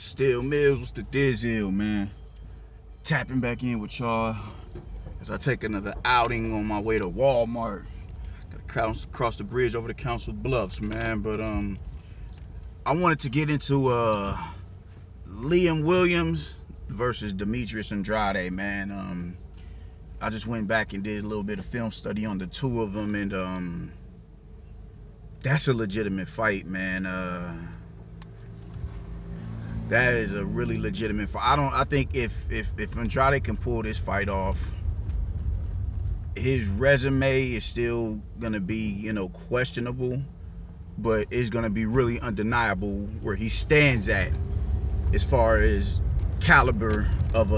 Still Mills, what's the dizzle, man? Tapping back in with y'all as I take another outing on my way to Walmart. Gotta cross the bridge over the Council Bluffs, man. But I wanted to get into Liam Williams versus Demetrius Andrade, man. I just went back and did a little bit of film study on the two of them, and that's a legitimate fight, man. That is a really legitimate fight. I think if Andrade can pull this fight off, his resume is still gonna be, questionable, but it's gonna be really undeniable where he stands at as far as caliber of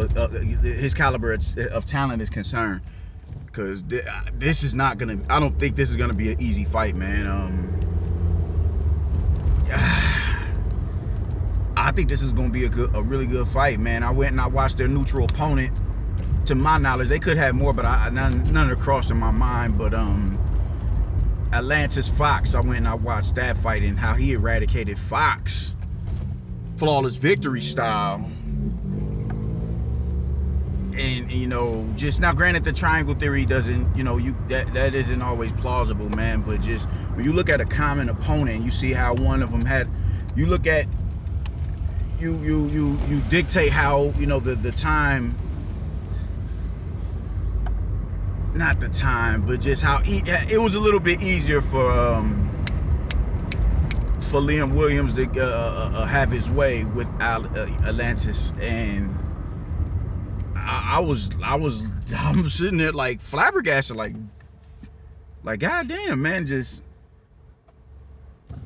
his caliber of talent is concerned. Because this is not gonna. I don't think this is gonna be an easy fight, man. I think this is gonna be a really good fight, man. I went and I watched their neutral opponent. To my knowledge, they could have more, but none are crossing my mind. But Atlantis Fox, I went and I watched that fight and how he eradicated Fox, flawless victory style. And just now, granted, the triangle theory doesn't, that isn't always plausible, man. But just when you look at a common opponent, you see how one of them had. You look at you dictate how the time. Not the time, but just how it was a little bit easier for Liam Williams to have his way with Atlantis, and I'm sitting there like flabbergasted, like goddamn, man, just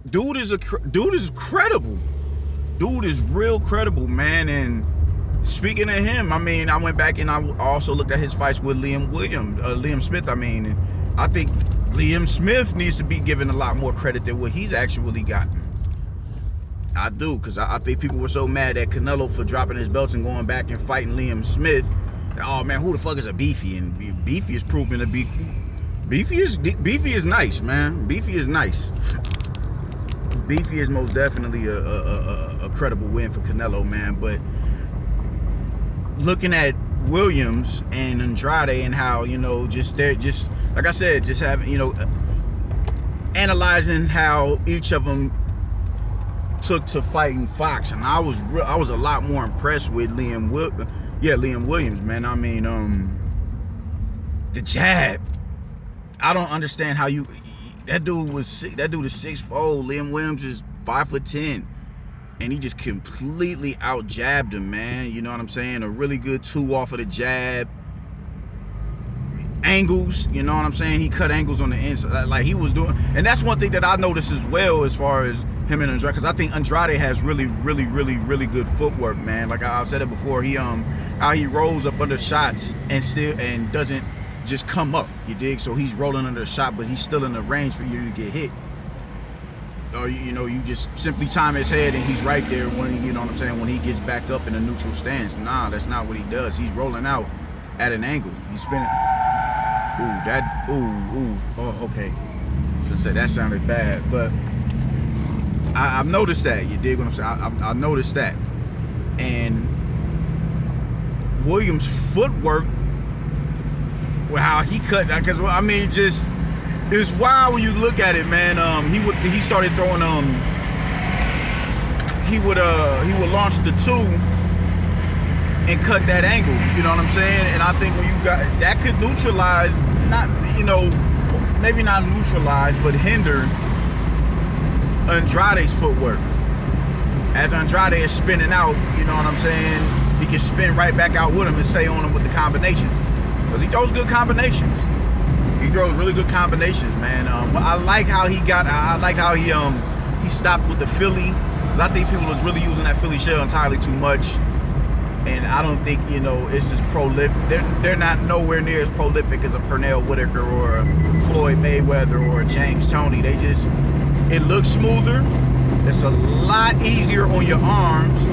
dude is credible, dude is real credible, man. And speaking of him, I mean, I went back and I also looked at his fights with Liam Smith. I mean, and I think Liam Smith needs to be given a lot more credit than what he's actually gotten. I do, because I think people were so mad at Canelo for dropping his belts and going back and fighting Liam Smith. Oh man, who the fuck is a Beefy? And Beefy is proven to be Beefy is nice, man. Beefy is nice. Beefy is most definitely a credible win for Canelo, man. But looking at Williams and Andrade and how they're just like I said, just having analyzing how each of them took to fighting Fox, and I was a lot more impressed with Liam Williams, man. I mean, the jab. I don't understand how that dude is 6'4". Liam Williams is 5'10". And he just completely out-jabbed him, man. You know what I'm saying? A really good two off of the jab. Angles, you know what I'm saying? He cut angles on the inside like he was doing. And that's one thing that I noticed as well as far as him and Andrade. Because I think Andrade has really good footwork, man. Like I said it before, how he rolls up under shots and doesn't just come up, you dig? So he's rolling under a shot, but he's still in the range for you to get hit. Or you just simply time his head and he's right there when when he gets back up in a neutral stance. Nah, that's not what he does. He's rolling out at an angle. He's spinning. Oh, okay. Should say that sounded bad, but I've noticed that. You dig what I'm saying? I noticed that. And Williams' footwork, well, how he cut that, because I mean, it's wild when you look at it, man. He started throwing he would launch the two and cut that angle, you know what I'm saying? And I think when you got that could neutralize, not maybe not neutralize, but hinder Andrade's footwork. As Andrade is spinning out, you know what I'm saying? He can spin right back out with him and stay on him with the combinations, because he throws good combinations. He throws really good combinations, man. But I like how he stopped with the Philly, because I think people was really using that Philly shell entirely too much, and I don't think it's as prolific. They're not nowhere near as prolific as a Pernell Whitaker or a Floyd Mayweather or a James Toney. It looks smoother. It's a lot easier on your arms,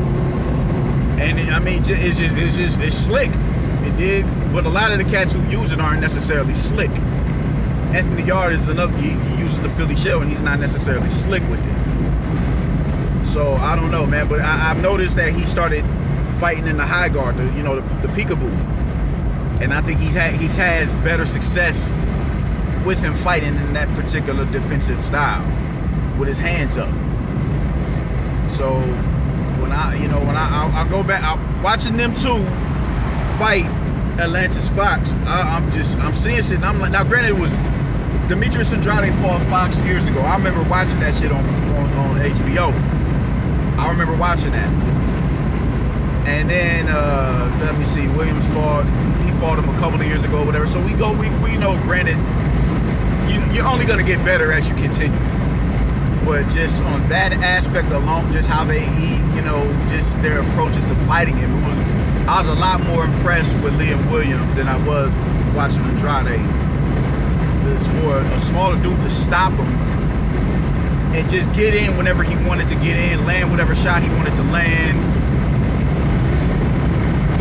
and I mean it's slick. It did, but a lot of the cats who use it aren't necessarily slick. Anthony Yard is another. He uses the Philly shell, and he's not necessarily slick with it. So I don't know, man. But I've noticed that he started fighting in the high guard, the peekaboo, and I think he has better success with him fighting in that particular defensive style with his hands up. So when I go back, watching them two fight Atlantis Fox, I'm seeing shit, and I'm like, now granted it was Demetrius Andrade fought Fox years ago. I remember watching that shit on HBO. I remember watching that. And then let me see, Williams fought him a couple of years ago, whatever. So we know, granted, you're only gonna get better as you continue. But just on that aspect alone, just how they eat, just their approaches to fighting him, I was a lot more impressed with Liam Williams than I was watching Andrade. It's for a smaller dude to stop him and just get in whenever he wanted to get in, land whatever shot he wanted to land.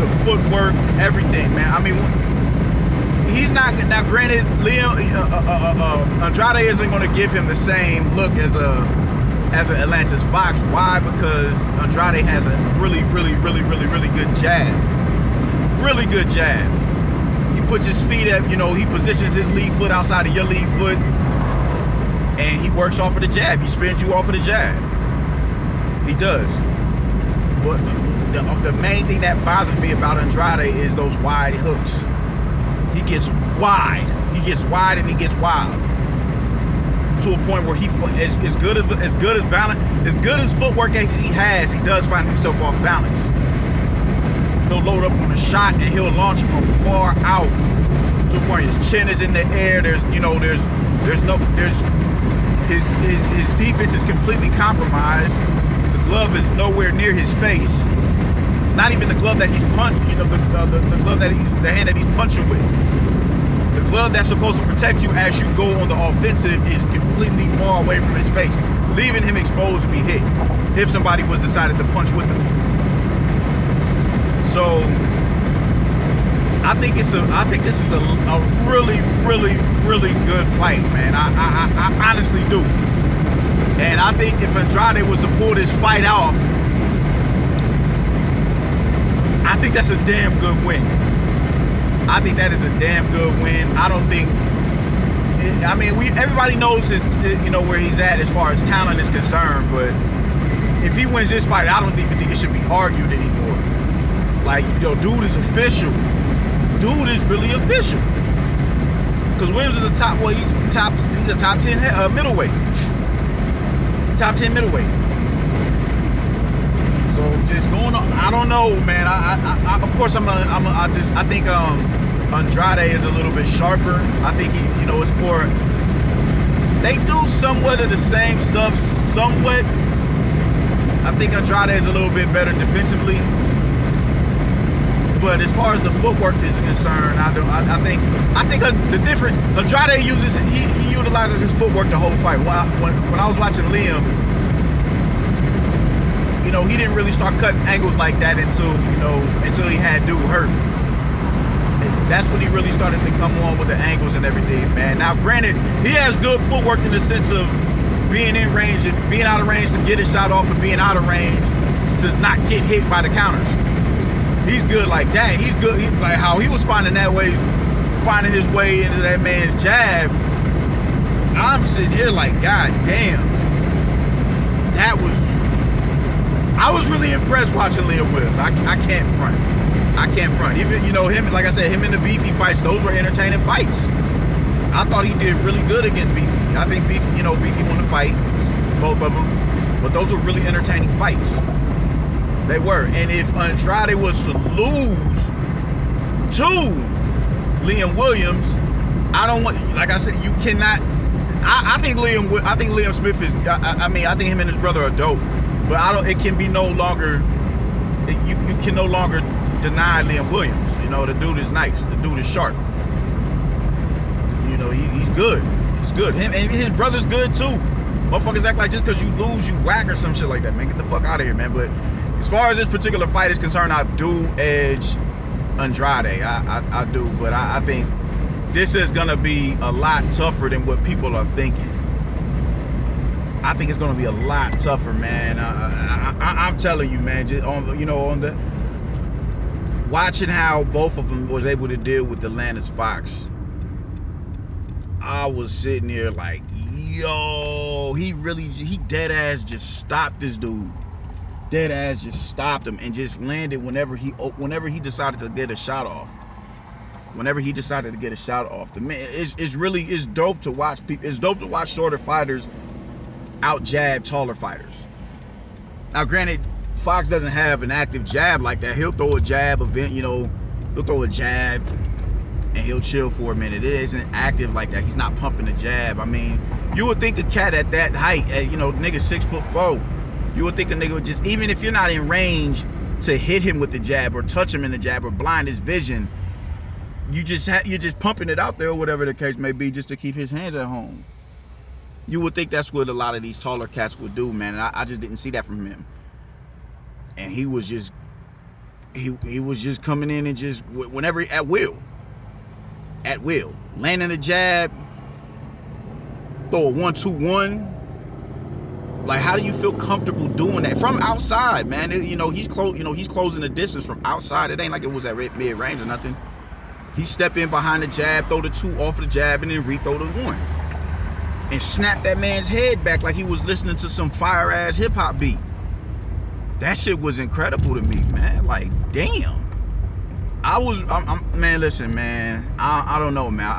The footwork, everything, man. I mean, he's not, now granted, Andrade isn't going to give him the same look as an Atlantis Fox. Why? Because Andrade has a really good jab. Really good jab. He puts his feet up, he positions his lead foot outside of your lead foot, and he works off of the jab. He spins you off of the jab. He does. But the main thing that bothers me about Andrade is those wide hooks. He gets wide. He gets wide and he gets wild to a point where he, as good as footwork as he has, he does find himself off balance. He'll load up on a shot and he'll launch from far out to a point his chin is in the air. His defense is completely compromised. The glove is nowhere near his face. Not even the glove that he's punched, the glove that the hand that he's punching with. The glove that's supposed to protect you as you go on the offensive is completely far away from his face, leaving him exposed to be hit if somebody was decided to punch with him. So I think this is a really good fight, man. I honestly do. And I think if Andrade was to pull this fight off, I think that's a damn good win. I think that is a damn good win. I don't think, everybody knows his, where he's at as far as talent is concerned, but if he wins this fight, I don't even think it should be argued anymore. Like, dude is official. Dude is really official. Because Williams is he's a top 10 middleweight. Top 10 middleweight. So just going on, I don't know, man. I think Andrade is a little bit sharper. I think he, it's more. They do somewhat of the same stuff, somewhat. I think Andrade is a little bit better defensively. But as far as the footwork is concerned, I think the different Andrade he utilizes his footwork the whole fight. When I was watching Liam, he didn't really start cutting angles like that until he had dude hurt. And that's when he really started to come on with the angles and everything, man. Now, granted, he has good footwork in the sense of being in range and being out of range to get his shot off and being out of range to not get hit by the counters. He's good like that. He's good. Like how he was finding his way into that man's jab. I'm sitting here like, God damn. I was really impressed watching Liam Williams. I can't front. Even, him, like I said, him in the Beefy fights, those were entertaining fights. I thought he did really good against Beefy. I think Beefy won the fight, both of them. But those were really entertaining fights. They were. And if Andrade was to lose to Liam Williams, like I said, you cannot. I think Liam Smith is. I think him and his brother are dope. But it can be no longer. You can no longer deny Liam Williams. The dude is nice. The dude is sharp. He's good. He's good. Him and his brother's good too. Motherfuckers act like just because you lose, you whack or some shit like that, man. Get the fuck out of here, man. But as far as this particular fight is concerned, I do edge Andrade. I do. But I think this is going to be a lot tougher than what people are thinking. I think it's gonna be a lot tougher, man. I'm telling you, man. Just on, you know, on the watching how both of them was able to deal with the Landis Fox. I was sitting here like, yo, he dead ass just stopped this dude. Dead ass just stopped him and just landed whenever he decided to get a shot off. Whenever he decided to get a shot off, the man, it's dope to watch people. It's dope to watch shorter fighters out jab taller fighters. Now, granted, Fox doesn't have an active jab like that. He'll throw a jab, he'll throw a jab, and he'll chill for a minute. It isn't active like that. He's not pumping a jab. I mean, you would think a cat at that height, nigga 6'4", you would think a nigga would just, even if you're not in range to hit him with the jab or touch him in the jab or blind his vision, you're just pumping it out there or whatever the case may be, just to keep his hands at home. You would think that's what a lot of these taller cats would do, man. And I just didn't see that from him. And he was just coming in and just whenever at will, landing a jab, throw a 1-2-1. Like, how do you feel comfortable doing that from outside, man? He's closing the distance from outside. It ain't like it was at mid range or nothing. He step in behind the jab, throw the 2 off the jab, and then re-throw the 1. And snap that man's head back like he was listening to some fire-ass hip-hop beat. That shit was incredible to me, man. Like, damn. Man, listen, man. I don't know, man.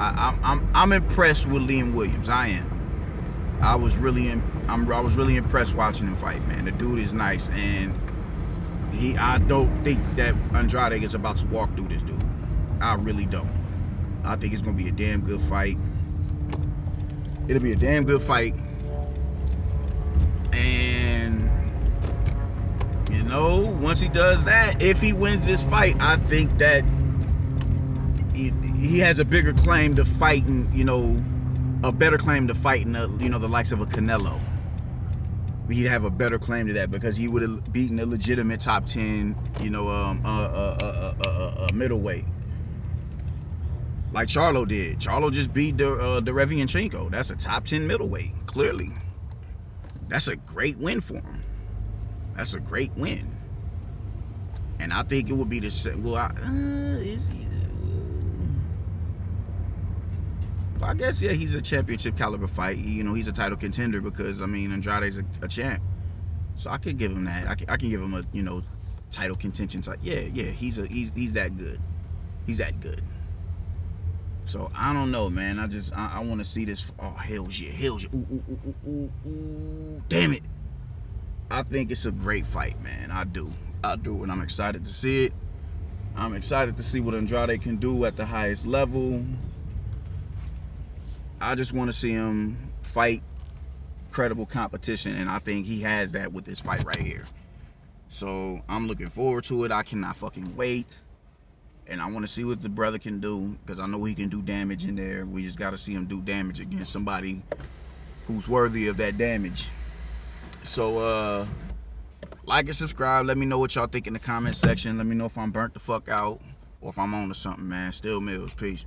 I'm impressed with Liam Williams. I am. I was really impressed watching him fight, man. The dude is nice, and I don't think that Andrade is about to walk through this dude. I really don't. I think it's gonna be a damn good fight. It'll be a damn good fight. And once he does that, if he wins this fight, I think that he has a bigger claim to fighting, a better claim to fighting, the likes of a Canelo. He'd have a better claim to that because he would have beaten a legitimate top 10, middleweight. Like Charlo did. Charlo just beat Derevianchenko. That's a top 10 middleweight, clearly. That's a great win for him. That's a great win. And I think it would be the same. Well, I guess, yeah, he's a championship caliber fight. He's a title contender because, Andrade's a champ. So I could give him that. I can give him a, title contention type. Yeah, he's that good. He's that good. So I don't know, man. I want to see this. Oh, hells yeah. Ooh. Damn it. I think it's a great fight, man. I do, and I'm excited to see it. I'm excited to see what Andrade can do at the highest level. I just want to see him fight credible competition, and I think he has that with this fight right here. So I'm looking forward to it. I cannot fucking wait. And I want to see what the brother can do, because I know he can do damage in there. We just got to see him do damage against somebody who's worthy of that damage. So, like and subscribe. Let me know what y'all think in the comment section. Let me know if I'm burnt the fuck out or if I'm on to something, man. Still Mills. Peace.